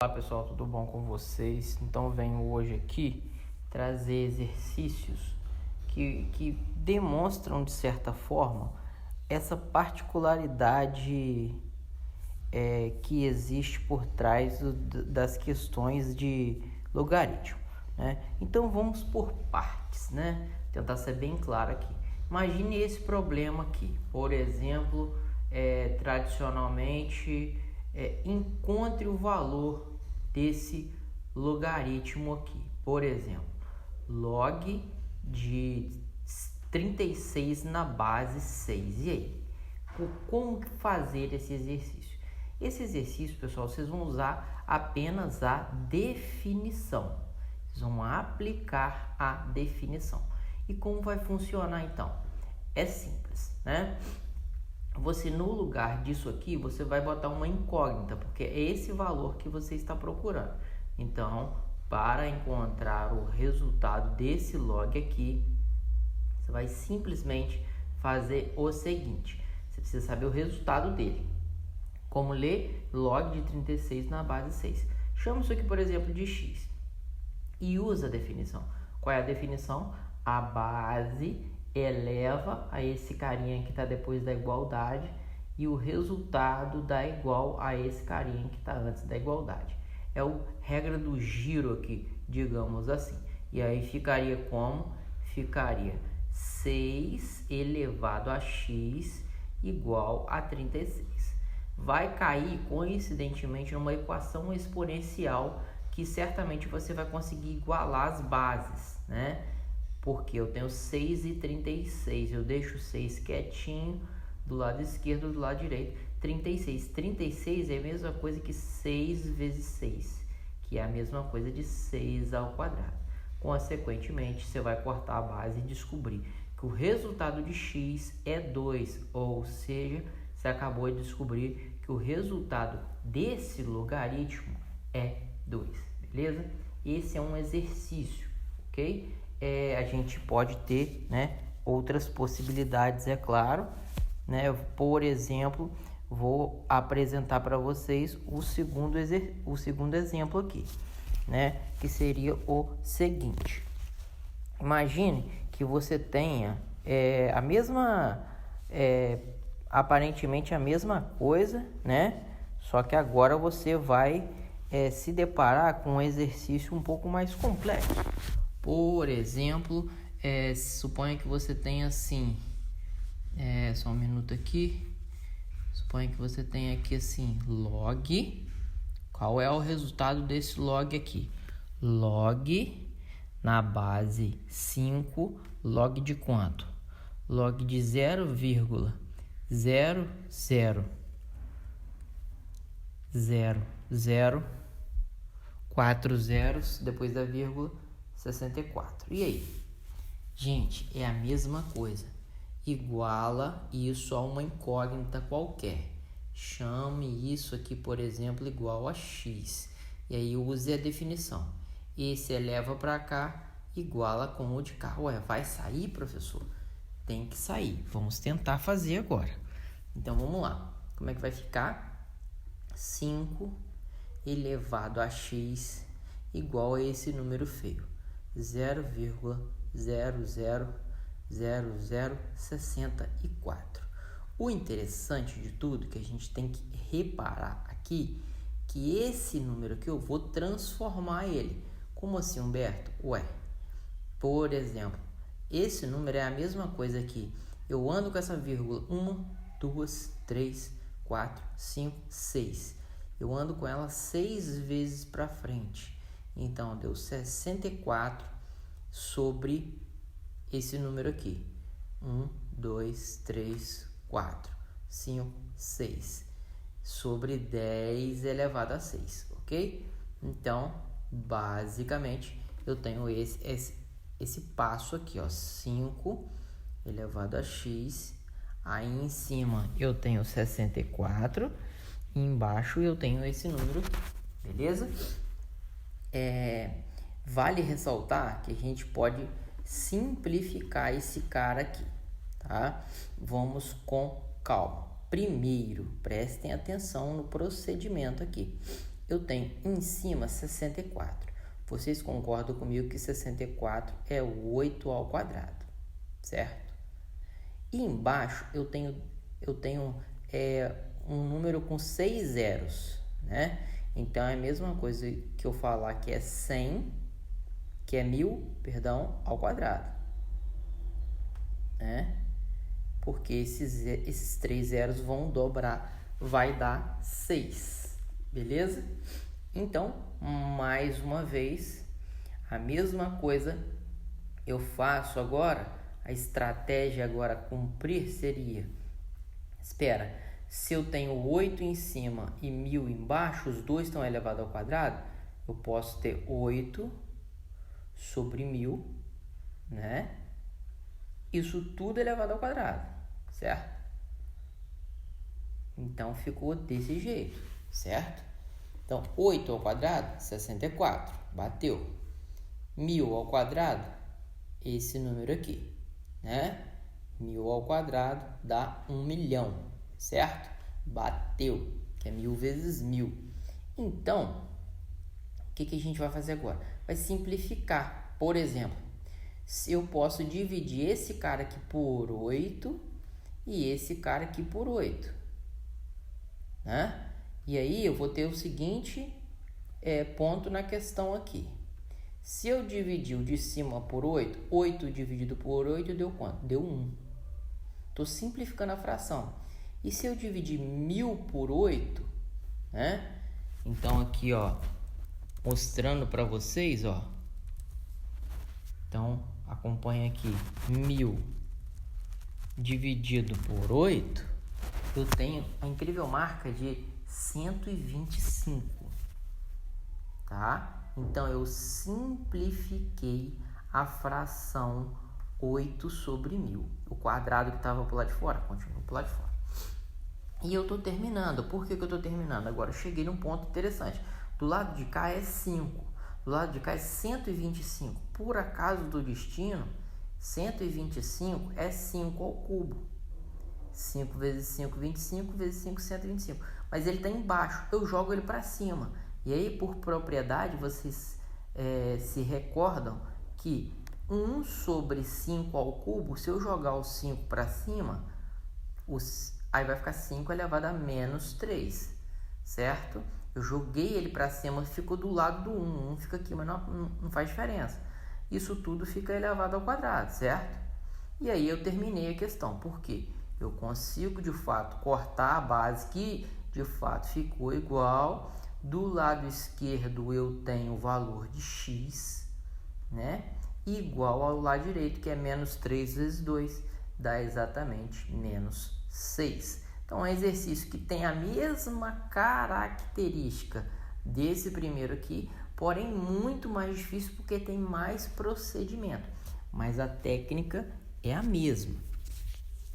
Olá pessoal, tudo bom com vocês? Então venho hoje aqui trazer exercícios que demonstram de certa forma essa particularidade que existe por trás das questões de logaritmo, né? Então vamos por partes, né? Tentar ser bem claro aqui. Imagine esse problema aqui, por exemplo, tradicionalmente encontre o valor desse logaritmo aqui, por exemplo, log de 36 na base 6. E aí, como fazer esse exercício? Esse exercício, pessoal, vocês vão usar apenas a definição. Vocês vão aplicar a definição. E como vai funcionar então? É simples, né? Você, no lugar disso aqui, você vai botar uma incógnita, porque é esse valor que você está procurando. Então, para encontrar o resultado desse log aqui, você vai simplesmente fazer o seguinte. Você precisa saber o resultado dele. Como ler log de 36 na base 6. Chama isso aqui, por exemplo, de x. E usa a definição. Qual é a definição? A base eleva a esse carinha que está depois da igualdade e o resultado dá igual a esse carinha que está antes da igualdade. É a regra do giro aqui, digamos assim. E aí ficaria como? Ficaria 6 elevado a x igual a 36. Vai cair, coincidentemente, numa equação exponencial que certamente você vai conseguir igualar as bases, né? Porque eu tenho 6 e 36, eu deixo 6 quietinho do lado esquerdo, do lado direito, 36. 36 é a mesma coisa que 6 vezes 6, que é a mesma coisa de 6 ao quadrado. Consequentemente, você vai cortar a base e descobrir que o resultado de x é 2, ou seja, você acabou de descobrir que o resultado desse logaritmo é 2, beleza? Esse é um exercício, ok? A gente pode ter, né, outras possibilidades, é claro, né? Por exemplo, vou apresentar para vocês o segundo exemplo aqui, né? Que seria o seguinte. Imagine que você tenha aparentemente a mesma coisa, né? Só que agora você vai se deparar com um exercício um pouco mais complexo. Por exemplo, suponha que você tenha assim, só um minuto aqui, suponha que você tenha aqui assim, log, qual é o resultado desse log aqui? Log na base 5, log de quanto? Log de 0,0000 4 zeros, depois da vírgula, 64. E aí? Gente, é a mesma coisa. Iguala isso a uma incógnita qualquer. Chame isso aqui, por exemplo, igual a x. E aí use a definição. Esse eleva para cá, iguala com o de cá. Ué, vai sair, professor? Tem que sair. Vamos tentar fazer agora. Então, vamos lá. Como é que vai ficar? 5 elevado a x igual a esse número feio. 0,000064. O interessante de tudo que a gente tem que reparar aqui, que esse número aqui eu vou transformar ele. Como assim, Humberto? Ué, por exemplo, esse número é a mesma coisa aqui. Eu ando com essa vírgula 1, 2, 3, 4, 5, 6. Eu ando com ela 6 vezes para frente. Então, deu 64 sobre esse número aqui. 1, 2, 3, 4, 5, 6. Sobre 10 elevado a 6, ok? Então, basicamente, eu tenho esse passo aqui, ó. 5 elevado a x. Aí, em cima, eu tenho 64. E embaixo, eu tenho esse número, beleza? Vale ressaltar que a gente pode simplificar esse cara aqui, tá? Vamos com calma. Primeiro, prestem atenção no procedimento aqui. eu tenho em cima 64. Vocês concordam comigo que 64 é 8 ao quadrado, certo? E embaixo eu tenho um número com 6 zeros, né? Então é a mesma coisa que eu falar que é 100, que é 1000, perdão, ao quadrado, né? Porque esses 3 zeros vão dobrar, vai dar 6, beleza? Então, mais uma vez, a mesma coisa eu faço agora. A estratégia agora a cumprir seria, espera, se eu tenho 8 em cima e 1000 embaixo, os dois estão elevados ao quadrado, eu posso ter 8 sobre 1000, né? Isso tudo elevado ao quadrado, certo? Então, ficou desse jeito, certo? Então, 8 ao quadrado, 64, bateu. 1000 ao quadrado, esse número aqui, né? 1000 ao quadrado dá 1 milhão, certo? Bateu, que é 1000 vezes 1000. Então, o que a gente vai fazer agora? Vai simplificar. Por exemplo, se eu posso dividir esse cara aqui por 8 e esse cara aqui por 8, né? E aí eu vou ter o seguinte ponto na questão aqui. Se eu dividir o de cima por 8, 8 dividido por 8 deu quanto? Deu 1. Estou simplificando a fração. E se eu dividir 1000 por 8, né? Então aqui, ó, mostrando para vocês, ó. Então, acompanha aqui. 1000 dividido por 8, eu tenho a incrível marca de 125, tá? Então, eu simplifiquei a fração 8 sobre 1000. O quadrado que estava para o lado de fora, continua para o lado de fora. E eu estou terminando. Por que eu estou terminando? Agora, eu cheguei num ponto interessante. Do lado de cá é 5. Do lado de cá é 125. Por acaso do destino, 125 é 5 ao cubo. 5 vezes 5, 25, vezes 5, 125. Mas ele está embaixo, eu jogo ele para cima. E aí, por propriedade, vocês se recordam que 1 sobre 5 ao cubo, se eu jogar o 5 para cima, aí vai ficar 5 elevado a menos 3, certo? Eu joguei ele para cima, ficou do lado do 1. 1 fica aqui, mas não faz diferença. Isso tudo fica elevado ao quadrado, certo? E aí eu terminei a questão. Por quê? Eu consigo, de fato, cortar a base que, de fato, ficou igual. Do lado esquerdo eu tenho o valor de x, né? Igual ao lado direito, que é menos 3 vezes 2, dá exatamente menos 6. Então, é um exercício que tem a mesma característica desse primeiro aqui, porém muito mais difícil porque tem mais procedimento. Mas a técnica é a mesma,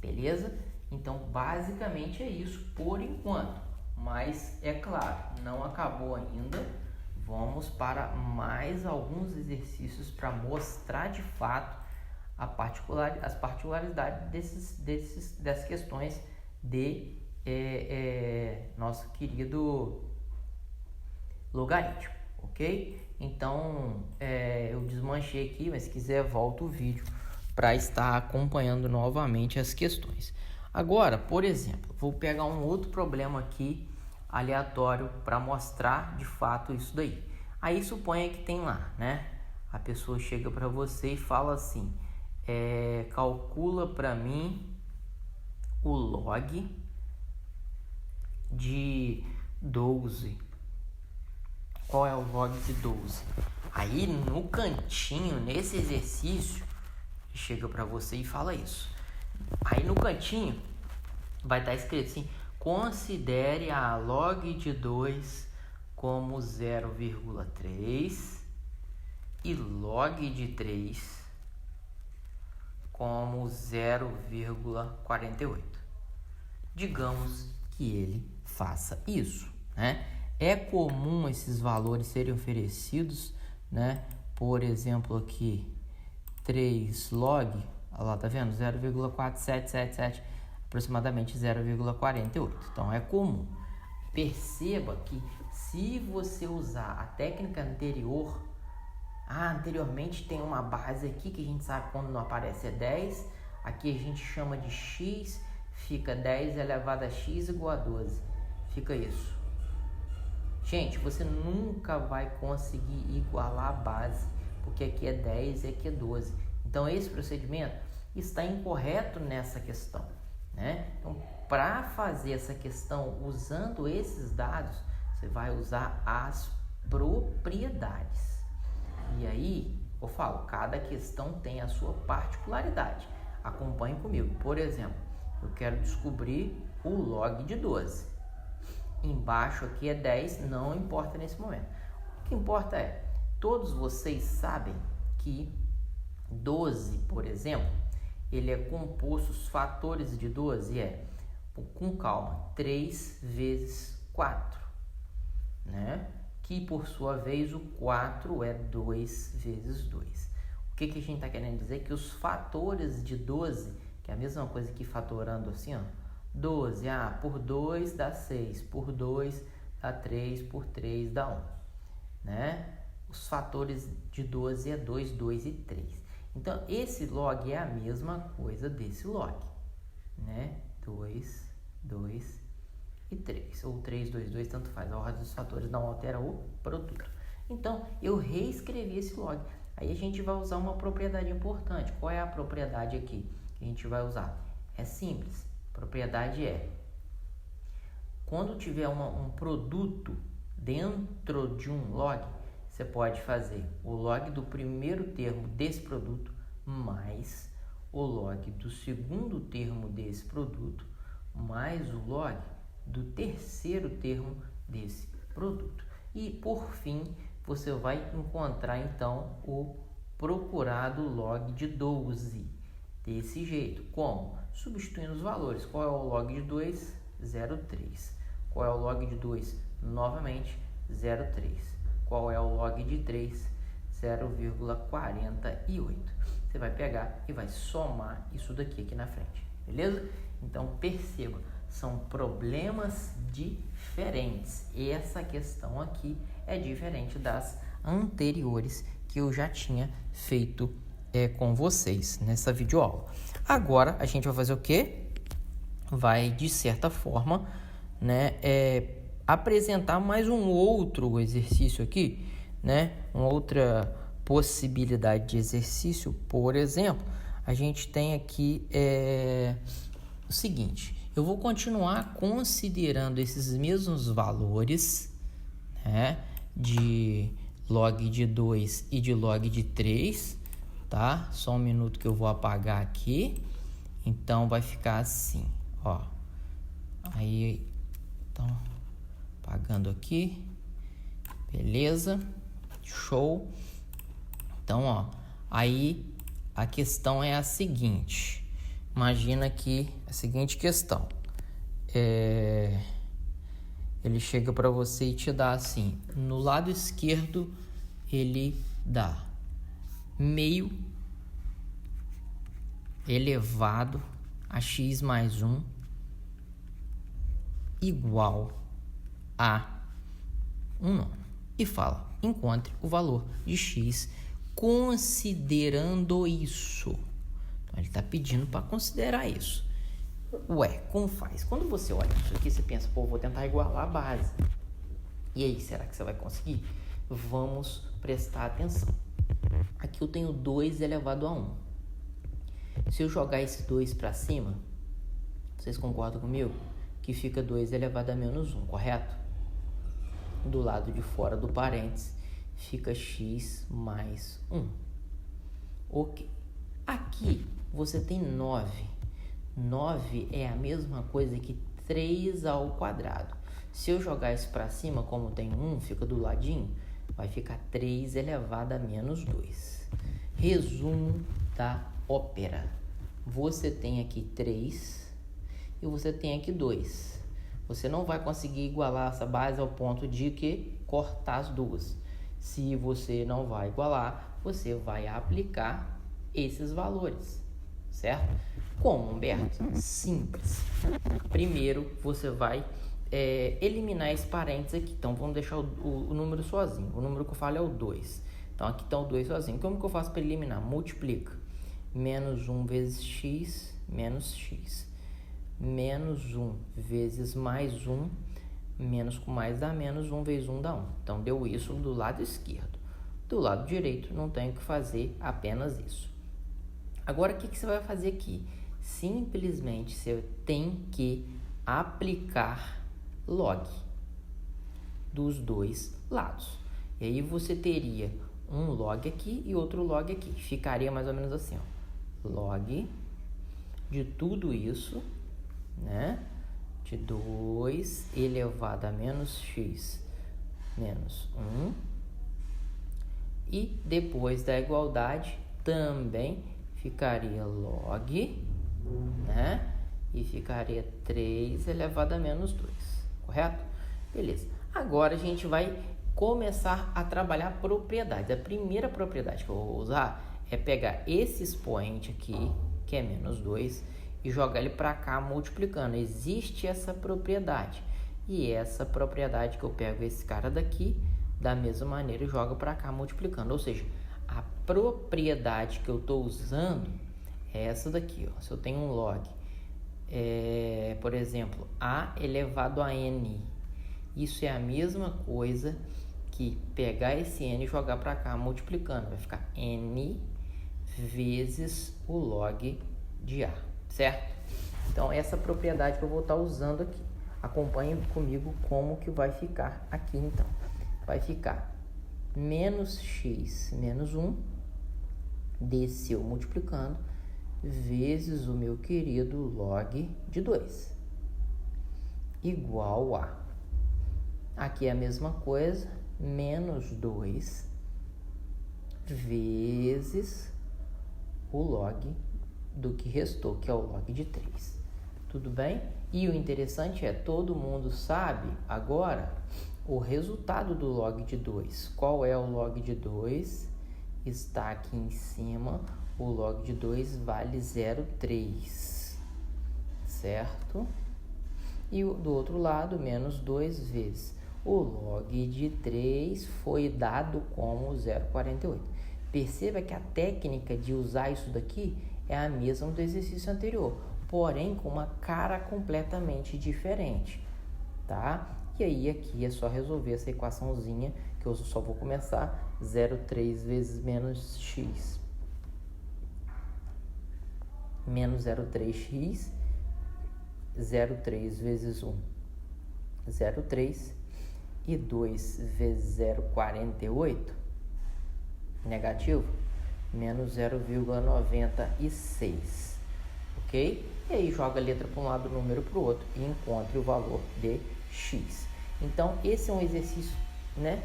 beleza? Então, basicamente é isso por enquanto. Mas, é claro, não acabou ainda. Vamos para mais alguns exercícios para mostrar de fato as particularidades dessas questões de nosso querido logaritmo, ok? Então, eu desmanchei aqui, mas se quiser volta o vídeo para estar acompanhando novamente as questões. Agora, por exemplo, vou pegar um outro problema aqui aleatório para mostrar de fato isso daí. Aí suponha que tem lá, né? A pessoa chega para você e fala assim, calcula para mim o log de 12. Qual é o log de 12? Aí no cantinho, nesse exercício, chega para você e fala isso. Aí no cantinho vai estar escrito assim, considere a log de 2 como 0,3 e log de 3 como 0,48. Digamos que ele faça isso, né? É comum esses valores serem oferecidos, né? Por exemplo, aqui 3 log, olha lá, tá vendo? 0,4777, aproximadamente 0,48. Então é comum. Perceba que Se você usar a técnica anterior, anteriormente tem uma base aqui que a gente sabe quando não aparece é 10, aqui a gente chama de x, fica 10 elevado a x igual a 12, fica isso. Gente, você nunca vai conseguir igualar a base, porque aqui é 10 e aqui é 12. Então, esse procedimento está incorreto nessa questão, né? Então, para fazer essa questão usando esses dados, você vai usar as propriedades. E aí, eu falo, cada questão tem a sua particularidade. Acompanhe comigo. Por exemplo, eu quero descobrir o log de 12. Embaixo aqui é 10, não importa nesse momento. O que importa é, todos vocês sabem que 12, por exemplo, ele é composto, os fatores de 12 com calma, 3 vezes 4, né? Que por sua vez o 4 é 2 vezes 2. O que a gente está querendo dizer? Que os fatores de 12, que é a mesma coisa que fatorando assim, ó, 12, por 2 dá 6, por 2 dá 3, por 3 dá 1, né? Os fatores de 12 é 2, 2 e 3. Então, esse log é a mesma coisa desse log, né? 2, 2 e 3, ou 3, 2, 2, tanto faz. A ordem dos fatores não altera o produto. Então, eu reescrevi esse log. Aí a gente vai usar uma propriedade importante. Qual é a propriedade aqui que a gente vai usar? É simples. A propriedade é, quando tiver um produto dentro de um log, você pode fazer o log do primeiro termo desse produto mais o log do segundo termo desse produto mais o log do terceiro termo desse produto. E, por fim, você vai encontrar, então, o procurado log de 12. Desse jeito. Como? Substituindo os valores. Qual é o log de 2? 0,3. Qual é o log de 2? Novamente, 0,3. Qual é o log de 3? 0,48. Você vai pegar e vai somar isso daqui aqui na frente. Beleza? Então, perceba, são problemas diferentes. E essa questão aqui é diferente das anteriores que eu já tinha feito com vocês nessa videoaula. Agora, a gente vai fazer o quê? Vai, de certa forma, né, apresentar mais um outro exercício aqui, né? Uma outra possibilidade de exercício. Por exemplo, a gente tem aqui o seguinte: eu vou continuar considerando esses mesmos valores, né, de log de 2 e de log de 3, tá? Só um minuto que eu vou apagar aqui. Então, vai ficar assim, ó. Aí, então, apagando aqui. Beleza? Show. Então, ó, aí a questão é a seguinte. Imagina aqui a seguinte questão. Ele chega para você e te dá assim. No lado esquerdo, ele dá meio elevado a x mais 1 igual a 1 e fala, encontre o valor de x considerando isso. Então, ele está pedindo para considerar isso. Ué, como faz? Quando você olha isso aqui, você pensa, pô, vou tentar igualar a base. E aí, será que você vai conseguir? Vamos prestar atenção. Aqui eu tenho 2 elevado a 1. Se eu jogar esse 2 para cima, vocês concordam comigo? Que fica 2 elevado a menos 1, correto? Do lado de fora do parênteses, fica x mais 1. Ok. Aqui você tem 9. 9 é a mesma coisa que 3 ao quadrado. Se eu jogar isso para cima, como tem 1, fica do ladinho, vai ficar 3 elevado a menos 2. Resumo da ópera. Você tem aqui 3 e você tem aqui 2. Você não vai conseguir igualar essa base ao ponto de que cortar as duas. Se você não vai igualar, você vai aplicar esses valores, certo? Como, Humberto? Simples. Primeiro, você vai eliminar esse parênteses aqui. Então, vamos deixar o número sozinho. O número que eu falo é o 2. Então, aqui está o 2 sozinho. Como que eu faço para eliminar? Multiplica. Menos 1 vezes x, menos x. Menos 1 vezes mais 1, menos com mais dá menos, 1 vezes 1 dá 1. Então, deu isso do lado esquerdo. Do lado direito, não tenho que fazer apenas isso. Agora, o que você vai fazer aqui? Simplesmente, você tem que aplicar log dos dois lados. E aí, você teria um log aqui e outro log aqui. Ficaria mais ou menos assim, ó. Log de tudo isso, né? De 2 elevado a menos x menos 1. E depois da igualdade também ficaria log, né? E ficaria 3 elevado a menos 2, correto? Beleza. Agora a gente vai começar a trabalhar propriedades. A primeira propriedade que eu vou usar é pegar esse expoente aqui, que é menos 2, e jogar ele para cá multiplicando. Existe essa propriedade. E essa propriedade que eu pego esse cara daqui, da mesma maneira, e jogo para cá multiplicando. Ou seja, a propriedade que eu estou usando é essa daqui. Ó. Se eu tenho um log, por exemplo, a elevado a n, isso é a mesma coisa que pegar esse n e jogar para cá multiplicando. Vai ficar n vezes o log de a, certo? Então, essa propriedade que eu vou estar usando aqui. Acompanhe comigo como que vai ficar aqui, então. Vai ficar menos x menos 1, desceu multiplicando, vezes o meu querido log de 2, igual a, aqui é a mesma coisa, menos 2, vezes o log do que restou, que é o log de 3. Tudo bem? E o interessante é, todo mundo sabe agora o resultado do log de 2. Qual é o log de 2? Está aqui em cima. O log de 2 vale 0,3, certo? E do outro lado, menos 2 vezes. O log de 3 foi dado como 0,48. Perceba que a técnica de usar isso daqui é a mesma do exercício anterior, porém com uma cara completamente diferente, tá? E aí aqui é só resolver essa equaçãozinha, que eu só vou começar, 0,3 vezes menos x, menos 0,3x, 0,3 vezes 1, 0,3, e 2 vezes 0,48, negativo, menos 0,96, ok? E aí joga a letra para um lado, o número para o outro e encontre o valor de x. Então, esse é um exercício, né,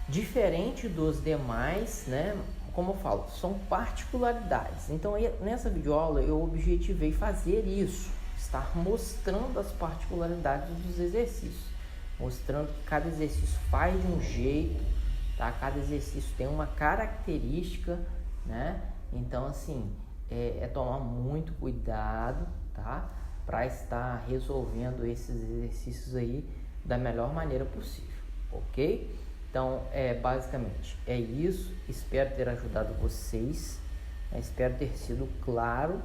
diferente dos demais, né? Como eu falo, são particularidades. Então, nessa videoaula, eu objetivei fazer isso, estar mostrando as particularidades dos exercícios, mostrando que cada exercício faz de um jeito, tá? Cada exercício tem uma característica, né? Então, assim, é tomar muito cuidado, tá? Para estar resolvendo esses exercícios aí da melhor maneira possível, ok? Então, basicamente é isso. Espero ter ajudado vocês, né? Espero ter sido claro,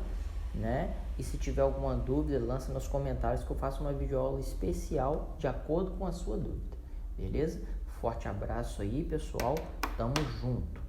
né? E se tiver alguma dúvida, lança nos comentários que eu faço uma videoaula especial de acordo com a sua dúvida, beleza? Forte abraço aí, pessoal. Tamo junto.